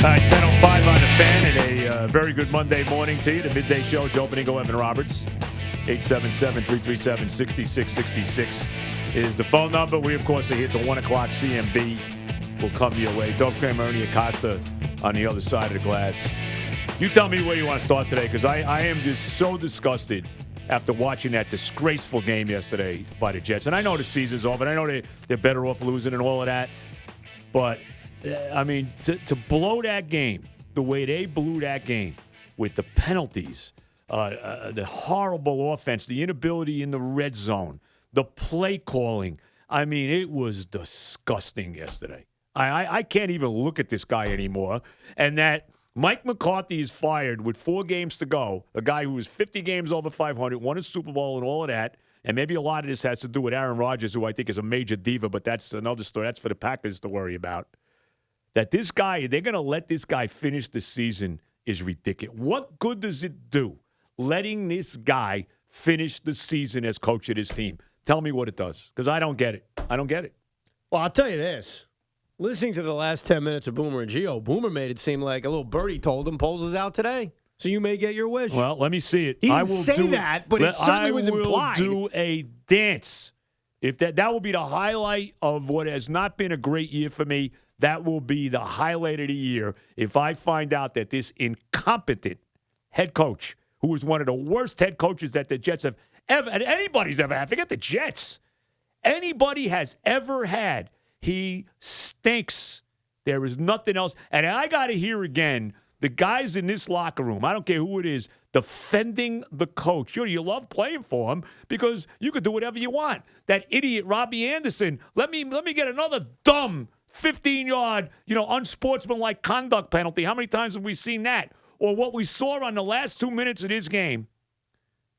All right, 10:05 on the fan, and a very good Monday morning to you. The midday show, Joe Beningo, Evan Roberts. 877-337-6666 is the phone number. We, of course, are here till 1 o'clock. CMB will come your way. Dove Kramer, Ernie Acosta on the other side of the glass. You tell me where you want to start today, because I am just so disgusted after watching that disgraceful game yesterday by the Jets. And I know the season's over, and I know they're better off losing and all of that. But, I mean, to blow that game the way they blew that game with the penalties, the horrible offense, the inability in the red zone, the play calling. I mean, it was disgusting yesterday. I can't even look at this guy anymore. And that Mike McCarthy is fired with 4 games to go, a guy who was 50 games over 500, won a Super Bowl and all of that. And maybe a lot of this has to do with Aaron Rodgers, who I think is a major diva, but that's another story. That's for the Packers to worry about. That this guy, they're going to let this guy finish the season is ridiculous. What good does it do letting this guy finish the season as coach of this team? Tell me what it does, because I don't get it. I don't get it. Well, I'll tell you this. Listening to the last 10 minutes of Boomer and Gio, Boomer made it seem like a little birdie told him Poles is out today. So you may get your wish. Well, let me see it. He didn't I will say do that, but it certainly was implied. I will do a dance. If that will be the highlight of what has not been a great year for me. That will be the highlight of the year if I find out that this incompetent head coach, who is one of the worst head coaches that the Jets have ever, and anybody's ever had, forget the Jets, anybody has ever had, he stinks. There is nothing else. And I got to hear again the guys in this locker room, I don't care who it is, defending the coach. You love playing for him because you could do whatever you want. That idiot Robbie Anderson, let me get another dumb 15-yard, unsportsmanlike conduct penalty. How many times have we seen that? Or what we saw on the last 2 minutes of this game,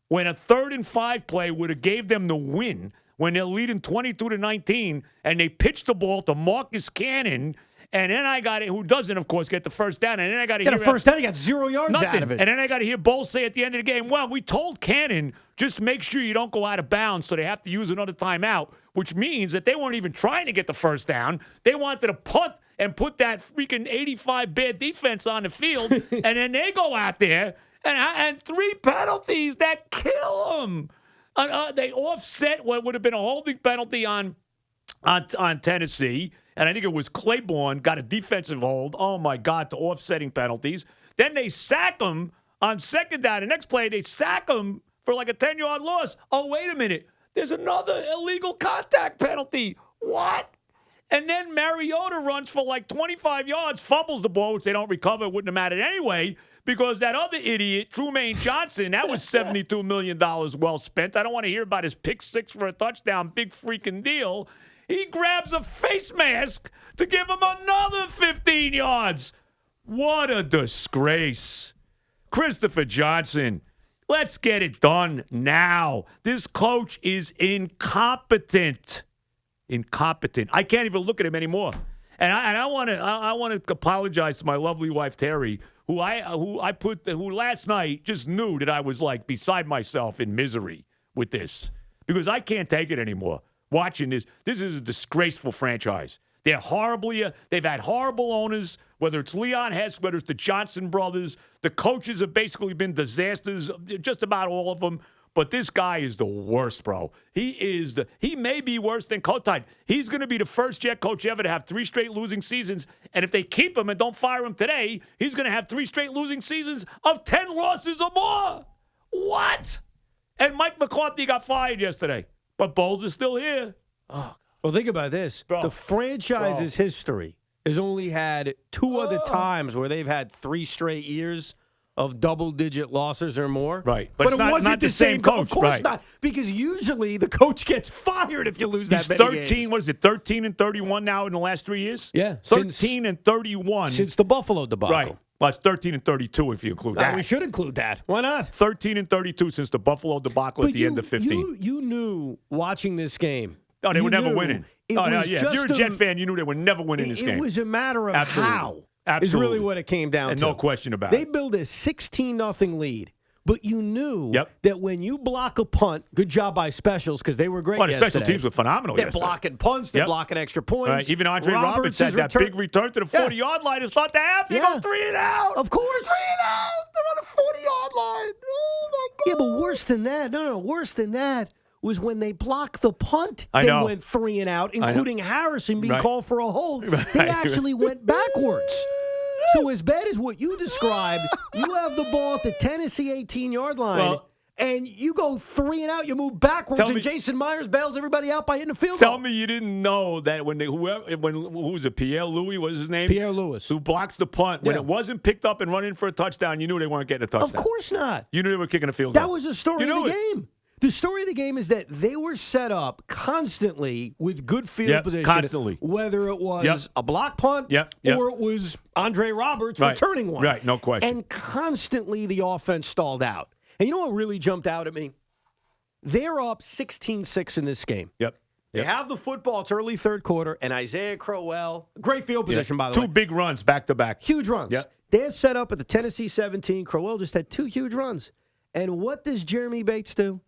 when a 3rd and 5 play would have gave them the win, when they're leading 22-19, and they pitched the ball to Marcus Cannon, and then I got it, who doesn't, of course, get the first down, and then I got to hear a first down, he got 0 yards nothing. Out of it. And then I got to hear Bowles say at the end of the game, well, we told Cannon, just make sure you don't go out of bounds, so they have to use another timeout, which means that they weren't even trying to get the first down. They wanted to punt and put that freaking 85 bad defense on the field, and then they go out there and 3 penalties that kill them. They offset what would have been a holding penalty on Tennessee, and I think it was Claiborne got a defensive hold. Oh, my God, to offsetting penalties. Then they sack him on 2nd down. The next play, they sack him for like a 10-yard loss. Oh, wait a minute. There's another illegal contact penalty. What? And then Mariota runs for like 25 yards, fumbles the ball, which they don't recover. It wouldn't have mattered anyway, because that other idiot, Trumaine Johnson, that was $72 million well spent. I don't want to hear about his pick 6 for a touchdown, big freaking deal. He grabs a face mask to give him another 15 yards. What a disgrace. Christopher Johnson, let's get it done now. This coach is incompetent. Incompetent. I can't even look at him anymore. And I want to apologize to my lovely wife Terry, who last night just knew that I was like beside myself in misery with this, because I can't take it anymore. Watching this is a disgraceful franchise. They've had horrible owners, whether it's Leon Hess, whether it's the Johnson brothers. The coaches have basically been disasters, just about all of them. But this guy is the worst, bro. He may be worse than Kotite. He's going to be the first Jet coach ever to have 3 straight losing seasons. And if they keep him and don't fire him today, he's going to have 3 straight losing seasons of 10 losses or more. What? And Mike McCarthy got fired yesterday. But Bowles is still here. Oh, well, think about this. Bro. The franchise's history has only had 2 other times where they've had 3 straight years of double-digit losses or more. Right. But it's it wasn't not the same coach. Of course not. Because usually the coach gets fired if you lose that many games. 13, what is it, 13 and 31 now in the last 3 years? Yeah. 13 and 31. Since the Buffalo debacle. Right. Well, it's 13 and 32 if you include that. We should include that. Why not? 13 and 32 since the Buffalo debacle at the end of 15. You knew watching this game. No, they were never winning. Yeah. If you're a Jet fan, you knew they were never winning this game. It was a matter of Absolutely. how. Absolutely. Is really what it came down to. And no question about They it. built a 16-0 lead But you knew Yep. that when you block a punt, good job by specials because they were great Well, the yesterday. special teams were phenomenal They're yesterday. blocking punts. They're Yep. blocking extra points. Right. Even Andre Roberts had is that big return to the 40-yard line to start the half. They go 3 and out. Of course. 3 and out. They're on the 40-yard line. Oh, my God. Yeah, but worse than that. No, worse than that was when they blocked the punt. I know. They went 3 and out, including Harrison being Right. called for a hold. Right. They actually went backwards. So as bad as what you described, you have the ball at the Tennessee 18-yard line. Well, and you go 3 and out, you move backwards, and Jason Myers bails everybody out by hitting the field goal. Tell me you didn't know that when who was it? Pierre Louis was his name? Pierre Louis. Who blocks the punt. When it wasn't picked up and running for a touchdown, you knew they weren't getting a touchdown. Of course not. You knew they were kicking a field goal. That was the story of the game. The story of the game is that they were set up constantly with good field position. Constantly. Whether it was a block punt or it was Andre Roberts returning one. Right, no question. And constantly the offense stalled out. And you know what really jumped out at me? They're up 16-6 in this game. Yep. They have the football. It's early third quarter. And Isaiah Crowell, great field position, by the way. 2 big runs back to back. Huge runs. Yep. They're set up at the Tennessee 17. Crowell just had 2 huge runs. And what does Jeremy Bates do?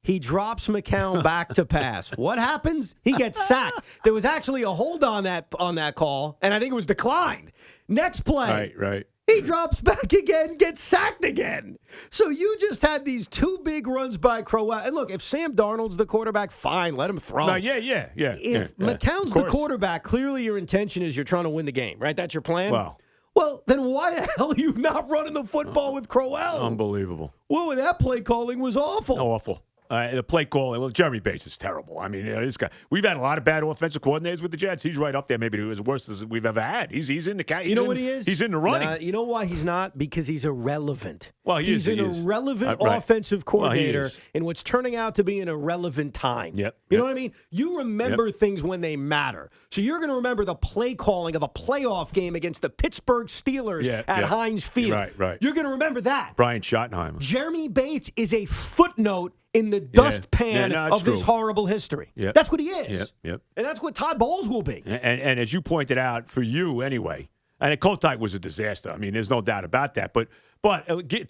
He drops McCown back to pass. What happens? He gets sacked. There was actually a hold on that call, and I think it was declined. Next play. Right. He drops back again, gets sacked again. So you just had these 2 big runs by Crowell. And look, if Sam Darnold's the quarterback, fine, let him throw. No, yeah. If yeah. McCown's the quarterback, clearly your intention is you're trying to win the game, right? That's your plan? Well, then why the hell are you not running the football with Crowell? Unbelievable. Well, that play calling was awful. Awful. The play calling, Jeremy Bates is terrible. I mean, this guy. We've had a lot of bad offensive coordinators with the Jets. He's right up there, maybe as worst as we've ever had. He's in the cat. You know what he is? He's in the running. You know why he's not? Because he's irrelevant. Well, he's an irrelevant offensive coordinator in what's turning out to be an irrelevant time. Yep. You know what I mean? You remember things when they matter. So you're going to remember the play calling of a playoff game against the Pittsburgh Steelers at Heinz Field. Right. You're going to remember that. Brian Schottenheimer. Jeremy Bates is a footnote in the dustpan of this horrible history. Yep. That's what he is. Yep. And that's what Todd Bowles will be. And as you pointed out, for you anyway, and Kotite was a disaster. I mean, there's no doubt about that. But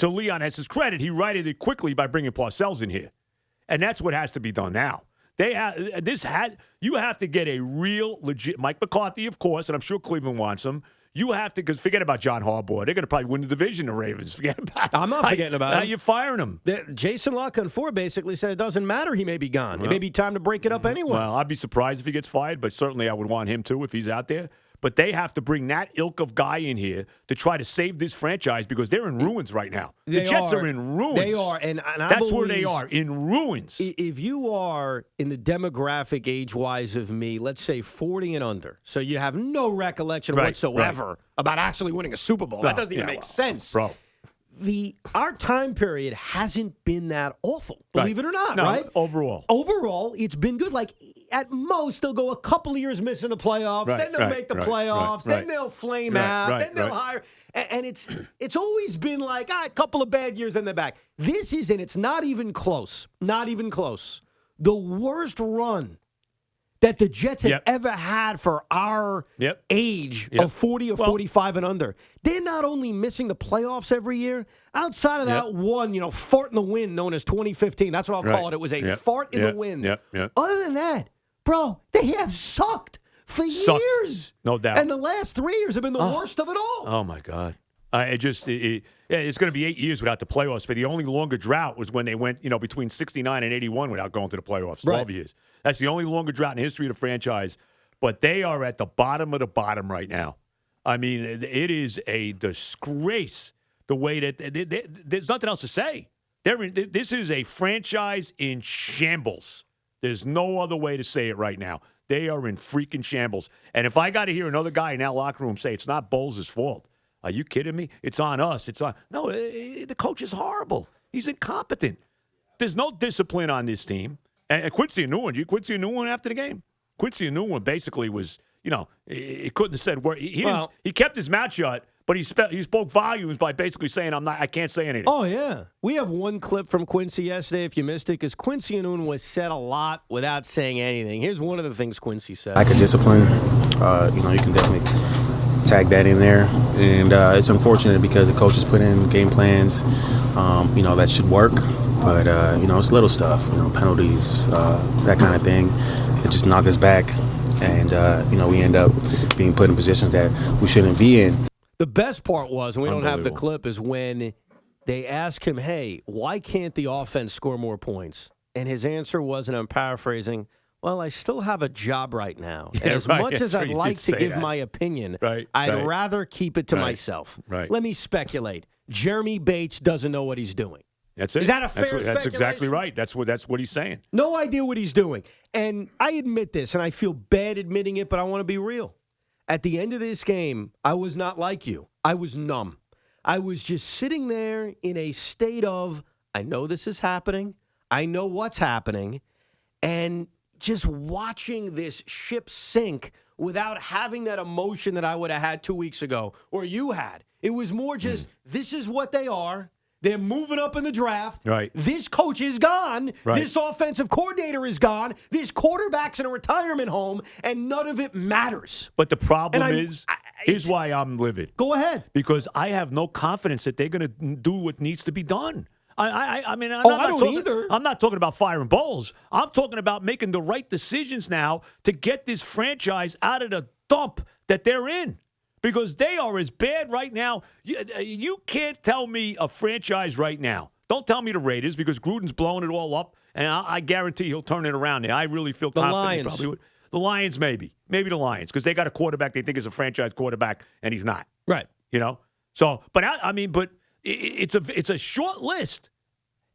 to Leon, as his credit, he righted it quickly by bringing Parcells in here. And that's what has to be done now. You have to get a real, legit Mike McCarthy, of course, and I'm sure Cleveland wants him. You have to, because forget about John Harbaugh. They're going to probably win the division, the Ravens. Forget about it. I'm not forgetting about it. Now you're firing him. Jason La Canfora basically said it doesn't matter. He may be gone. It may be time to break it up anyway. Well, I'd be surprised if he gets fired, but certainly I would want him to if he's out there. But they have to bring that ilk of guy in here to try to save this franchise because they're in ruins right now. The Jets are in ruins. They are. And that's where they are, in ruins. If you are in the demographic age-wise of me, let's say 40 and under, so you have no recollection whatsoever about actually winning a Super Bowl. That doesn't even make sense. Bro. Our time period hasn't been that awful, believe it or not, right? Overall, it's been good. Like, at most, they'll go a couple of years missing the playoffs. Then they'll make the playoffs. Then they'll flame out. Then they'll hire. And it's always been like, a couple of bad years, then they're back. This is, and it's not even close. Not even close. The worst run that the Jets have ever had for our age of 40 or 45 and under. They're not only missing the playoffs every year, outside of that one, fart in the wind known as 2015. That's what I'll call it. It was a fart in the wind. Other than that, bro, they have sucked for years. No doubt. And the last 3 years have been the worst of it all. Oh, my God. It's going to be 8 years without the playoffs, but the only longer drought was when they went, between 69 and 81 without going to the playoffs, 12 years. That's the only longer drought in the history of the franchise. But they are at the bottom of the bottom right now. I mean, it is a disgrace the way that there's nothing else to say. This is a franchise in shambles. There's no other way to say it right now. They are in freaking shambles. And if I got to hear another guy in that locker room say it's not Bowles' fault, are you kidding me? It's on us. No, the coach is horrible. He's incompetent. There's no discipline on this team. And Quincy Newman after the game. Quincy Newman basically was, he couldn't have said word. He kept his mouth shut, but he spoke volumes by basically saying, I can't say anything. Oh, yeah. We have one clip from Quincy yesterday, if you missed it, because Quincy Newman was said a lot without saying anything. Here's one of the things Quincy said. Lack of discipline. You can definitely tag that in there. And it's unfortunate because the coaches put in game plans, that should work. But, it's little stuff, penalties, that kind of thing that just knock us back. And, we end up being put in positions that we shouldn't be in. The best part was, and we don't have the clip, is when they asked him, hey, why can't the offense score more points? And his answer was, and I'm paraphrasing, well, I still have a job right now. And as much as I'd like to give my opinion, I'd rather keep it to myself. Right. Let me speculate. Jeremy Bates doesn't know what he's doing. That's it. Is that a fair speculation? That's exactly right. That's what he's saying. No idea what he's doing. And I admit this, and I feel bad admitting it, but I want to be real. At the end of this game, I was not like you. I was numb. I was just sitting there in a state of, I know this is happening. I know what's happening. And just watching this ship sink without having that emotion that I would have had 2 weeks ago or you had. It was more just, this is what they are. They're moving up in the draft. Right. This coach is gone. Right. This offensive coordinator is gone. This quarterback's in a retirement home, and none of it matters. But the problem is, here's why I'm livid. Go ahead. Because I have no confidence that they're going to do what needs to be done. I mean, I don't either. I'm not talking about firing Bowles. I'm talking about making the right decisions now to get this franchise out of the dump that they're in. Because they are as bad right now. You can't tell me a franchise right now. Don't tell me the Raiders because Gruden's blowing it all up, and I guarantee he'll turn it around there. I really feel confident. The Lions. He probably would. The Lions, maybe. Maybe the Lions because they got a quarterback they think is a franchise quarterback, and he's not. Right. So, but it's a short list.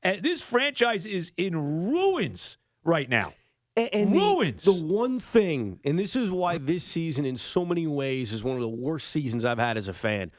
And this franchise is in ruins right now. And ruins. The one thing, and this is why this season in so many ways is one of the worst seasons I've had as a fan.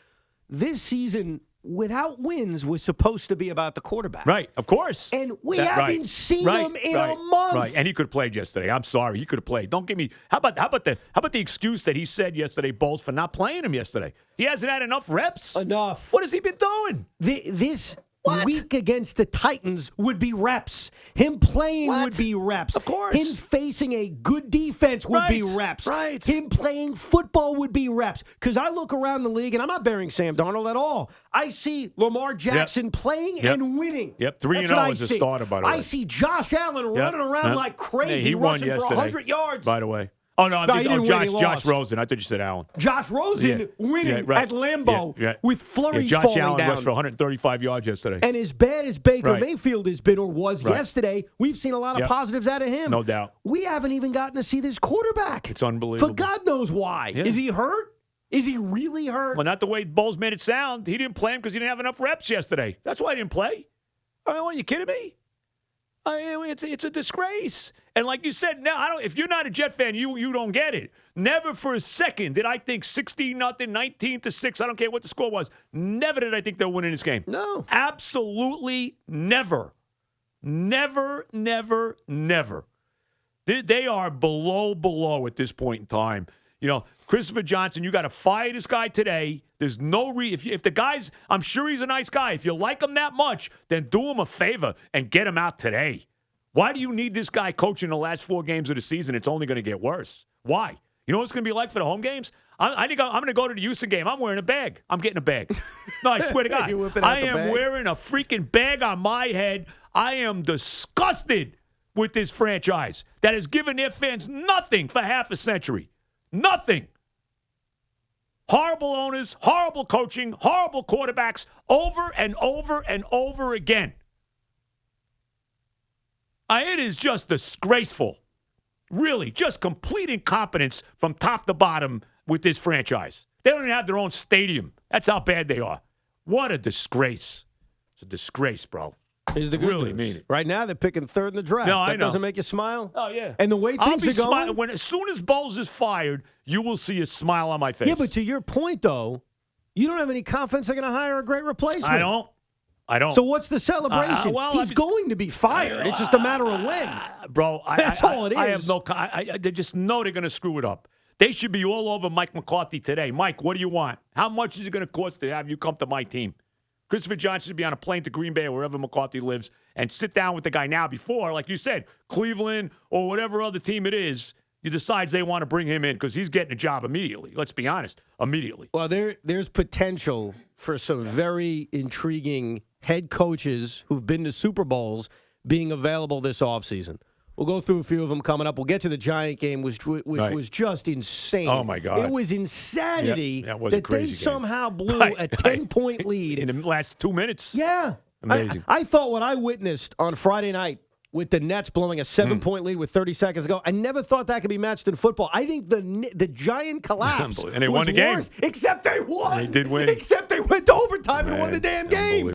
This season, without wins, was supposed to be about the quarterback. Right, of course. And we haven't seen him in a month. Right, and he could have played yesterday. I'm sorry, he could have played. Don't give me. How about the excuse that he said yesterday, Bowles, for not playing him yesterday? He hasn't had enough reps. Enough. What has he been doing? This week against the Titans would be reps. Him playing would be reps. Of course. Him facing a good defense would be reps. Right. Him playing football would be reps. Because I look around the league, and I'm not burying Sam Darnold at all. I see Lamar Jackson playing and winning. Yep, 3-0 as a starter, by the way. I see Josh Allen running around like crazy, he rushing won for 100 yards. By the way. Oh, no, Josh Rosen. I thought you said Allen. Josh Rosen winning at Lambeau with flurries Josh falling Allen down. rushed for 135 yards yesterday. And as bad as Baker Mayfield has been or was yesterday, we've seen a lot of positives out of him. No doubt. We haven't even gotten to see this quarterback. It's unbelievable. For God knows why. Yeah. Is he hurt? Is he really hurt? Well, not the way Bowles made it sound. He didn't play him because he didn't have enough reps yesterday. That's why he didn't play. I mean, are you kidding me? It's a disgrace. And like you said, now if you're not a Jet fan, you don't get it. Never for a second did I think 16-0, 19-6. I don't care what the score was. Never did I think they'll win in this game. No. Absolutely never. Never, never, never. They are below at this point in time. Christopher Johnson, you got to fire this guy today. There's no if the guy's, I'm sure he's a nice guy. If you like him that much, then do him a favor and get him out today. Why do you need this guy coaching the last 4 games of the season? It's only going to get worse. Why? You know what it's going to be like for the home games? I think I'm going to go to the Houston game. I'm wearing a bag. I'm getting a bag. No, I swear to God. I am wearing a freaking bag on my head. I am disgusted with this franchise that has given their fans nothing for half a century. Nothing. Horrible owners, horrible coaching, horrible quarterbacks over and over and over again. It is just disgraceful. Really, just complete incompetence from top to bottom with this franchise. They don't even have their own stadium. That's how bad they are. What a disgrace. It's a disgrace, bro. Here's the good really news. Mean it. Right now, they're picking third in the draft. No, I that know. Doesn't make you smile? Oh, yeah. And the way things are going? As soon as Bowles is fired, you will see a smile on my face. Yeah, but to your point, though, you don't have any confidence they're going to hire a great replacement. I don't. So what's the celebration? He's going to be fired. It's just a matter of when. Bro, that's all it is. I have no. They just know they're going to screw it up. They should be all over Mike McCarthy today. Mike, what do you want? How much is it going to cost to have you come to my team? Christopher Johnson should be on a plane to Green Bay or wherever McCarthy lives and sit down with the guy now before, like you said, Cleveland or whatever other team it is. decides they want to bring him in because he's getting a job immediately. Let's be honest, immediately. Well, there's potential for some very intriguing head coaches who've been to Super Bowls being available this offseason. We'll go through a few of them coming up. We'll get to the Giant game, which was just insane. Oh, my God. It was insanity that was a that crazy they game. somehow blew a 10-point lead. In the last 2 minutes. Yeah. Amazing. I thought what I witnessed on Friday night with the Nets blowing a 7-point lead with 30 seconds to go, I never thought that could be matched in football. I think the Giant collapse And they won the game. Except they won. They did win. Except they went to overtime and won the damn game.